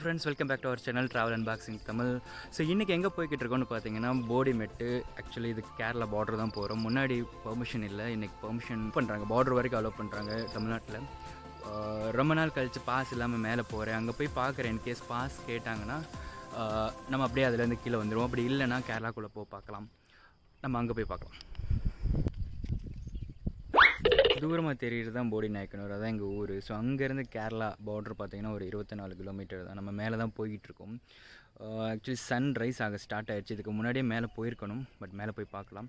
Friends, welcome back to our channel travel unboxing Tamil. So இன்றைக்கி எங்கே போய்கிட்டு இருக்கோன்னு பார்த்தீங்கன்னா போடிமெட்டு. ஆக்சுவலி இது கேரளா பார்டர் தான் போகிறோம். முன்னாடி பெர்மிஷன் இல்லை, இன்றைக்கி பெர்மிஷன் பண்ணுறாங்க. பார்டர் வரைக்கும் அலோவ் பண்ணுறாங்க தமிழ்நாட்டில். ரொம்ப நாள் கழித்து பாஸ் இல்லாமல் மேலே போகிறேன். அங்கே போய் பார்க்குறேன். இன்கேஸ் பாஸ் கேட்டாங்கன்னா நம்ம அப்படியே அதுலேருந்து கீழே வந்துடுவோம். அப்படி இல்லைன்னா கேரளாக்குள்ளே பார்க்கலாம். நம்ம அங்கே போய் பார்க்கலாம். தூரமாக தெரியுது தான் போடிநாயக்கனூர், அதான் எங்கள் ஊர். ஸோ அங்கேருந்து கேரளா பார்டர் பார்த்திங்கன்னா ஒரு 24 கிலோமீட்டர் தான். நம்ம மேலே தான் போய்கிட்டுருக்கோம். ஆக்சுவலி சன்ரைஸ் ஆக ஸ்டார்ட் ஆகிடுச்சு. இதுக்கு முன்னாடியே மேலே போயிருக்கணும், பட் மேலே போய் பார்க்கலாம்.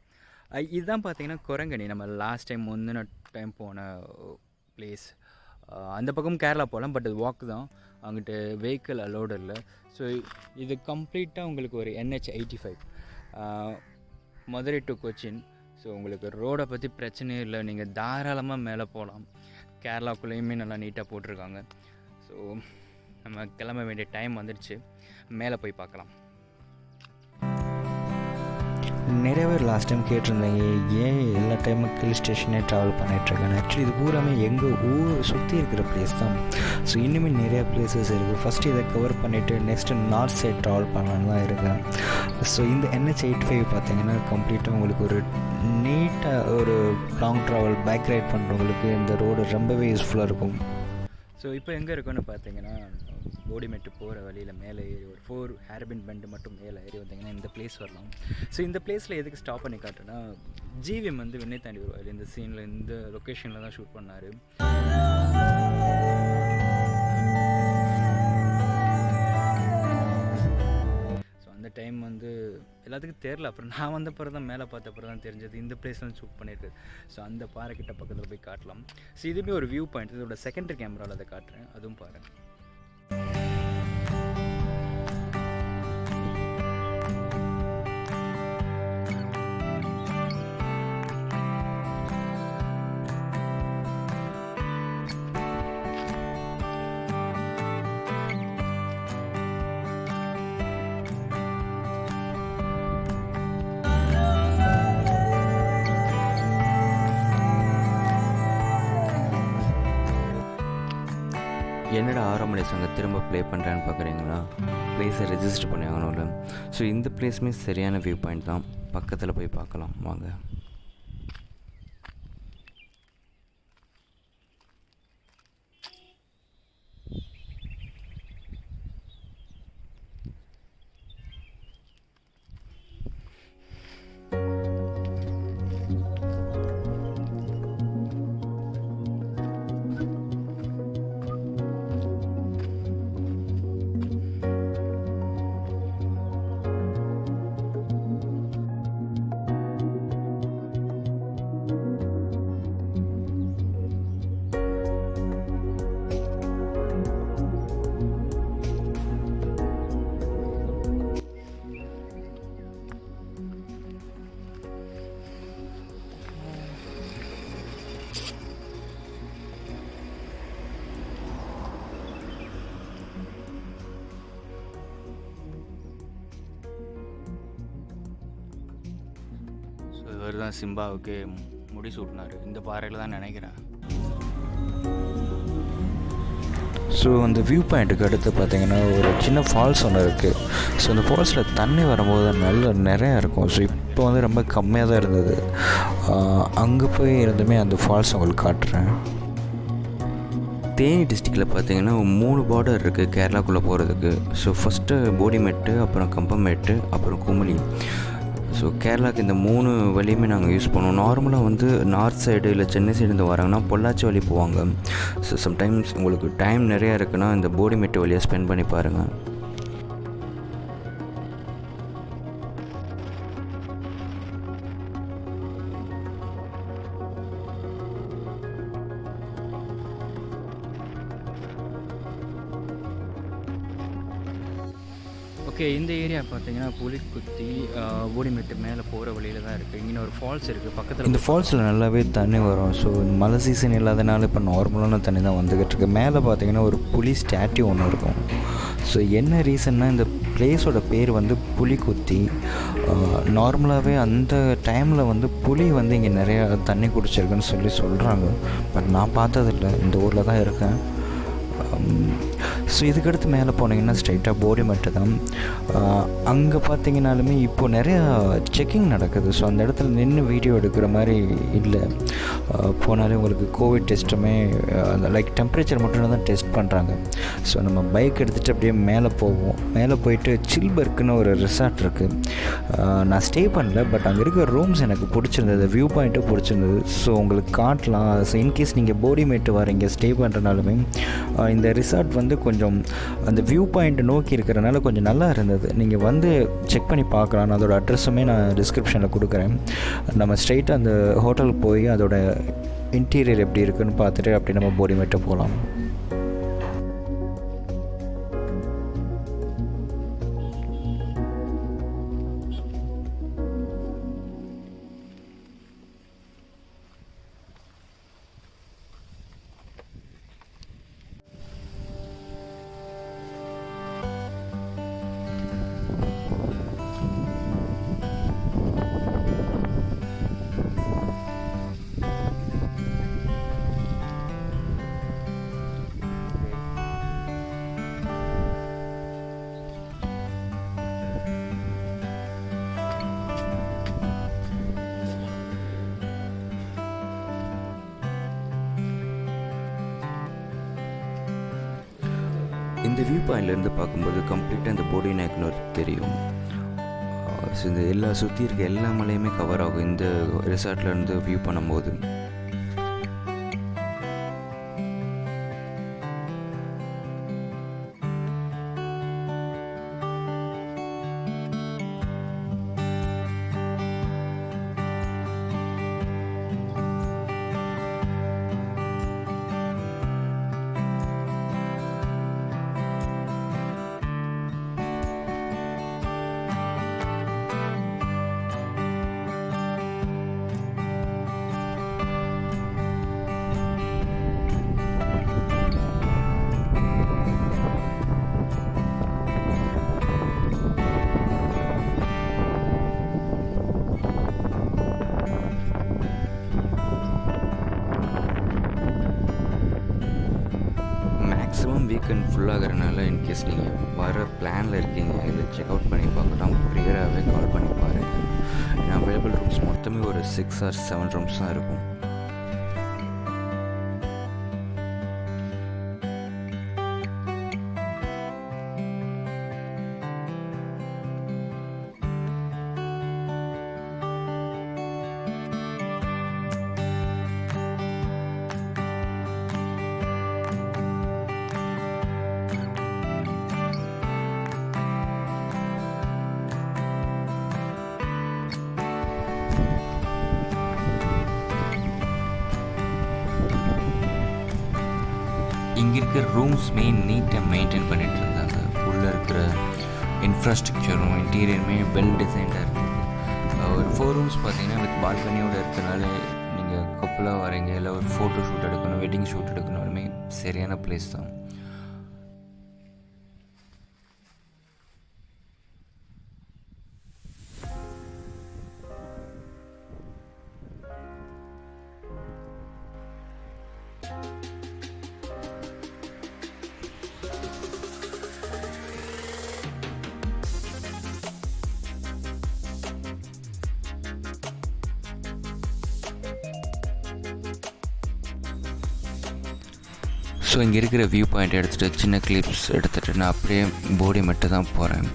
இதுதான் பார்த்திங்கன்னா குரங்கணி. நம்ம லாஸ்ட் டைம் முந்தின டைம் போன பிளேஸ். அந்த பக்கம் கேரளா போகலாம், பட் அது வாக்கு தான். அங்கிட்டு வெஹிக்கிள் அலோடு இல்லை. ஸோ இது கம்ப்ளீட்டாக உங்களுக்கு ஒரு NH 85 Madurai to Cochin. So உங்களுக்கு ரோடை பற்றி பிரச்சனையே இல்லை, நீங்கள் தாராளமாக மேலே போகலாம். கேரளாக்குள்ளேயுமே நல்லா நீட்டாக போட்டிருக்காங்க. ஸோ நம்ம கிளம்ப வேண்டிய டைம் வந்துடுச்சு. மேலே போய் பார்க்கலாம். நிறைய பேர் லாஸ்ட் டைம் கேட்டிருந்தாங்க, ஏன் எல்லா டைமும் ஹில் ஸ்டேஷனே ட்ராவல் பண்ணிகிட்ருக்கேன். ஆக்சுவலி இது பூராமே எங்கள் ஊர் சுற்றி இருக்கிற பிளேஸ் தான். ஸோ இன்னுமே நிறையா பிளேசஸ் இருக்குது. ஃபஸ்ட்டு இதை கவர் பண்ணிவிட்டு நெக்ஸ்ட்டு நார்த் சைட் ட்ராவல் பண்ணலான்னு தான் இருக்கேன். ஸோ இந்த NH 85 பார்த்திங்கன்னா கம்ப்ளீட்டாக உங்களுக்கு ஒரு நீட்டாக ஒரு லாங் ட்ராவல் பைக் ரைட் பண்ணுறவங்களுக்கு இந்த ரோடு ரொம்பவே யூஸ்ஃபுல்லாக இருக்கும். ஸோ இப்போ எங்கே இருக்குன்னு பார்த்தீங்கன்னா போடிமெட்டு போகிற வழியில் மேலே ஏறி ஒரு 4 ஹேர்பின் பெண்டு மட்டும் மேலே ஏறி வந்தீங்கன்னா இந்த பிளேஸ் வரலாம். ஸோ இந்த பிளேஸில் எதுக்கு ஸ்டாப் பண்ணி காட்டுன்னா, ஜிவிஎம் வந்து விண்ணை தாண்டி வருவார். இந்த சீனில் இந்த லொக்கேஷனில் தான் ஷூட் பண்ணார். அந்த டைம் வந்து எல்லாத்துக்கும் தெரில. அப்புறம் நான் வந்த பிறகு தான் மேலே பார்த்த பிறகு தான் தெரிஞ்சது இந்த பிளேஸ் தான் ஷூட் பண்ணியிருக்கு. ஸோ அந்த பாறைக்கிட்ட பக்கத்தில் போய் காட்டலாம். ஸோ இதுவுமே ஒரு வியூ பாயிண்ட். இதோட செகண்டரி கேமராவில் அதை காட்டுறேன், அதுவும் பாருங்கள். என்னடா 6 மணி சாங்க திரும்ப ப்ளே பண்ணுறேன்னு பார்க்குறீங்களா? ப்ளேஸை ரெஜிஸ்டர் பண்ணி ஆகணும்ல. ஸோ இந்த ப்ளேஸுமே சரியான வியூ பாயிண்ட் தான். பக்கத்தில் போய் பார்க்கலாம் வாங்க. இவர் தான் சிம்பாவுக்கு முடி சூட்டினார். இந்த பாறையில் தான் நினைக்கிறேன். ஸோ அந்த வியூ பாயிண்ட்டுக்கு அடுத்து பார்த்திங்கன்னா ஒரு சின்ன ஃபால்ஸ் ஒன்று இருக்குது. ஸோ அந்த ஃபால்ஸில் தண்ணி வரும்போது நிறையா இருக்கும். ஸோ இப்போ வந்து ரொம்ப கம்மியாக தான் இருந்தது. அங்கே போய் இருந்துமே அந்த ஃபால்ஸ் உங்களுக்கு காட்டுறேன். தேனி டிஸ்ட்ரிக்டில் பார்த்தீங்கன்னா 3 பார்டர் இருக்குது கேரளாக்குள்ளே போகிறதுக்கு. ஸோ ஃபஸ்ட்டு போடிமெட்டு, அப்புறம் கம்பமெட்டு, அப்புறம் குமுளி. ஸோ கேரளாவுக்கு இந்த 3 வழியுமே நாங்கள் யூஸ் பண்ணுவோம். நார்மலாக வந்து நார்த் சைடு இல்லை சென்னை சைடு வராங்கன்னா பொள்ளாச்சி வழி போவாங்க. ஸோ சம்டைம்ஸ் உங்களுக்கு டைம் நிறையா இருக்குன்னா இந்த போடிமெட்டு வழியாக ஸ்பெண்ட் பண்ணி பாருங்கள். ஓகே, இந்த ஏரியா பார்த்தீங்கன்னா புலிக்குத்தி போடிமெட்டு மேலே போகிற வழியில் தான் இருக்குது. இங்கே ஒரு ஃபால்ஸ் இருக்குது பக்கத்தில். இந்த ஃபால்ஸில் நல்லாவே தண்ணி வரும். ஸோ மழை சீசன் இல்லாதனால இப்போ நார்மலான தண்ணி தான் வந்துக்கிட்டு இருக்கு. மேலே பார்த்தீங்கன்னா ஒரு புலி ஸ்டாச்சு ஒன்று இருக்கும். ஸோ என்ன ரீசன்னா, இந்த பிளேஸோட பேர் வந்து புலிக்குத்தி. நார்மலாகவே அந்த டைமில் வந்து புலி வந்து இங்கே நிறையா தண்ணி குடிச்சிருக்குன்னு சொல்கிறாங்க. பட் நான் பார்த்ததில்ல, இந்த ஊரில் தான் இருக்கேன். ஸோ இதுக்கடுத்து மேலே போனீங்கன்னா ஸ்ட்ரைட்டாக போடிமெட்டு தான். அங்கே பார்த்தீங்கன்னாலுமே இப்போது நிறையா செக்கிங் நடக்குது. ஸோ அந்த இடத்துல நின்று வீடியோ எடுக்கிற மாதிரி இல்லை. போனாலே உங்களுக்கு கோவிட் டெஸ்ட்டுமே லைக் டெம்பரேச்சர் மட்டும் தான் டெஸ்ட் பண்ணுறாங்க. ஸோ நம்ம பைக் எடுத்துகிட்டு அப்படியே மேலே போவோம். மேலே போயிட்டு சில்பர்க்குன்னு ஒரு ரிசார்ட் இருக்குது. நான் ஸ்டே பண்ணல, பட் அங்கே இருக்கிற ரூம்ஸ் எனக்கு பிடிச்சிருந்தது, வியூ பாயிண்ட்டும் பிடிச்சிருந்தது. ஸோ உங்களுக்கு காட்டலாம். ஸோ இன்கேஸ் நீங்கள் போடிமெட்டு வரீங்க ஸ்டே பண்ணுறனாலுமே இந்த ரிசார்ட் வந்து கொஞ்சம் அந்த வியூ பாயிண்ட் நோக்கி இருக்கிறனால கொஞ்சம் நல்லா இருந்தது. நீங்கள் வந்து செக் பண்ணி பார்க்கலாம். நான் அதோடய அட்ரஸுமே நான் டிஸ்கிரிப்ஷனில் கொடுக்குறேன். நம்ம ஸ்ட்ரைட்டாக அந்த ஹோட்டலுக்கு போய் அதோட இன்டீரியர் எப்படி இருக்குதுன்னு பார்த்துட்டு அப்படி நம்ம போடிமெட்டு போகலாம். இந்த வியூ பாயிண்ட்லேருந்து பார்க்கும்போது கம்ப்ளீட்டாக இந்த போடிநாயக்கனூர் தெரியும். ஸோ இந்த எல்லா சுற்றி இருக்க எல்லா மலையுமே கவர் ஆகும் இந்த ரிசார்ட்லேருந்து வியூ பண்ணும்போது. வீக்கெண்ட் ஃபுல்லாகிறனால இன்கேஸ் நீங்கள் வர பிளானில் இருக்கீங்க, இல்லை செக் அவுட் பண்ணி பார்க்கலாம், ப்ரியராகவே கால் பண்ணி பாருங்கள். ஏன்னா அவைலபிள் ரூம்ஸ் மொத்தமே ஒரு 6 or 7 ரூம்ஸ் தான் இருக்கும். இங்கே இருக்கிற ரூம்ஸ்மே நீட்டாக மெயின்டைன் பண்ணிகிட்டு இருந்தாங்க. உள்ளே இருக்கிற இன்ஃப்ராஸ்ட்ரக்சரும் இன்டீரியருமே வெல் டிசைன்டாக இருக்குது. ஒரு 4 ரூம்ஸ் பார்த்தீங்கன்னா வித் பால்கனியோடு இருக்கிறனால நீங்கள் கப்பலாக வரீங்க, இல்லை ஒரு ஃபோட்டோ ஷூட் எடுக்கணும், வெட்டிங் ஷூட் எடுக்கணுமே சரியான பிளேஸ் தான். ஸோ இங்கே இருக்கிற வியூ பாயிண்ட் எடுத்துகிட்டு சின்ன கிளிப்ஸ் எடுத்துகிட்டு நான் அப்படியே போடிமெட்டு தான் போகிறேன்.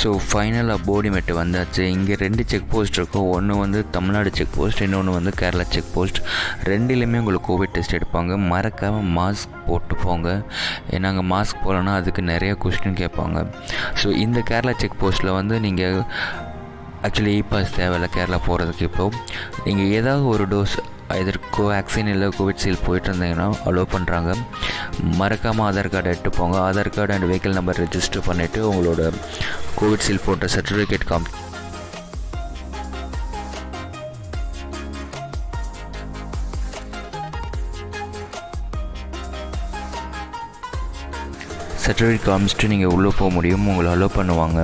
ஸோ ஃபைனலாக போடிமெட்டு வந்தாச்சு. இங்கே 2 செக் போஸ்ட் இருக்கும். ஒன்று வந்து தமிழ்நாடு செக் போஸ்ட், இன்னொன்று வந்து கேரளா செக் போஸ்ட். ரெண்டுலேயுமே உங்களுக்கு கோவிட் டெஸ்ட் எடுப்பாங்க. மறக்காமல் மாஸ்க் போட்டு போங்க. ஏன்னா அங்கே மாஸ்க் போடலன்னா அதுக்கு நிறைய கொஸ்டின் கேட்பாங்க. ஸோ இந்த கேரளா செக் போஸ்ட்டில் வந்து நீங்கள் ஆக்சுவலி பாஸ் தேவையில்லை கேரளா போகிறதுக்கு. இப்போது நீங்கள் ஏதாவது ஒரு டோஸ் either கோவேக்சின் இல்லை கோவிட்ஷீல்டு போயிட்டு இருந்தீங்கன்னா அலோவ் பண்ணுறாங்க. மறக்காமல் ஆதார் கார்டு எடுத்து போங்க. Aadhaar card and vehicle number register பண்ணிவிட்டு உங்களோட கோவிட்ஷீல்டு போன்ற சர்டிஃபிகேட் சர்டிஃபிகேட் காமிச்சிட்டு நீங்கள் உள்ளே போக முடியும், உங்களை அலோவ் பண்ணுவாங்க.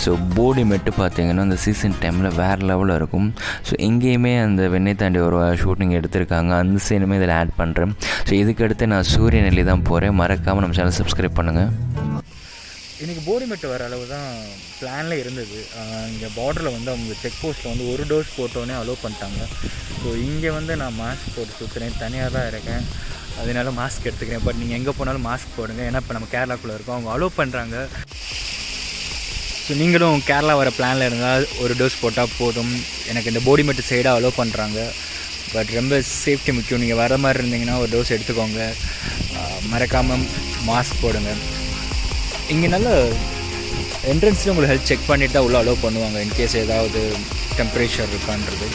ஸோ போடிமெட்டு பார்த்தீங்கன்னா அந்த சீசன் டைமில் வேறு லெவலில் இருக்கும். ஸோ எங்கேயுமே அந்த வெண்ணெய் தாண்டி ஒரு ஷூட்டிங் எடுத்திருக்காங்க, அந்த சீனுமே இதில் ஆட் பண்ணுறேன். ஸோ இதுக்கடுத்து நான் சூரியநெல்லி தான் போகிறேன். மறக்காமல் நம்ம சேனல் சப்ஸ்கிரைப் பண்ணுங்கள். இன்றைக்கி போடிமெட்டு வர அளவு தான் பிளானில் இருந்தது. இங்கே பார்டரில் வந்து அவங்க செக் போஸ்ட்டில் வந்து ஒரு டோஸ் போட்டோன்னே அலோவ் பண்ணிட்டாங்க. ஸோ இங்கே வந்து நான் மாஸ்க் போட்டு சுற்றுறேன், தனியாக தான் இருக்கேன், அதனால மாஸ்க் எடுத்துக்கிறேன். பட் நீங்கள் எங்கே போனாலும் மாஸ்க் போடுங்க, ஏன்னா இப்போ நம்ம கேரளாக்குள்ளே இருக்கோம், அவங்க அலோவ் பண்ணுறாங்க. ஸோ நீங்களும் கேரளா வர பிளானில் இருந்தால் ஒரு டோஸ் போட்டால் போதும். எனக்கு இந்த போடிமெட்டு சைடாக அலோவ் பண்ணுறாங்க. பட் ரொம்ப சேஃப்டி முக்கியம். நீங்கள் வர மாதிரி இருந்தீங்கன்னா ஒரு டோஸ் எடுத்துக்கோங்க, மறக்காமல் மாஸ்க் போடுங்க. இங்கே நல்ல என்ட்ரன்ஸில் உங்களுக்கு ஹெல்த் செக் பண்ணிவிட்டு தான் உள்ளே அலோவ் பண்ணுவாங்க, இன்கேஸ் ஏதாவது டெம்பரேச்சர் இருக்கான்றது.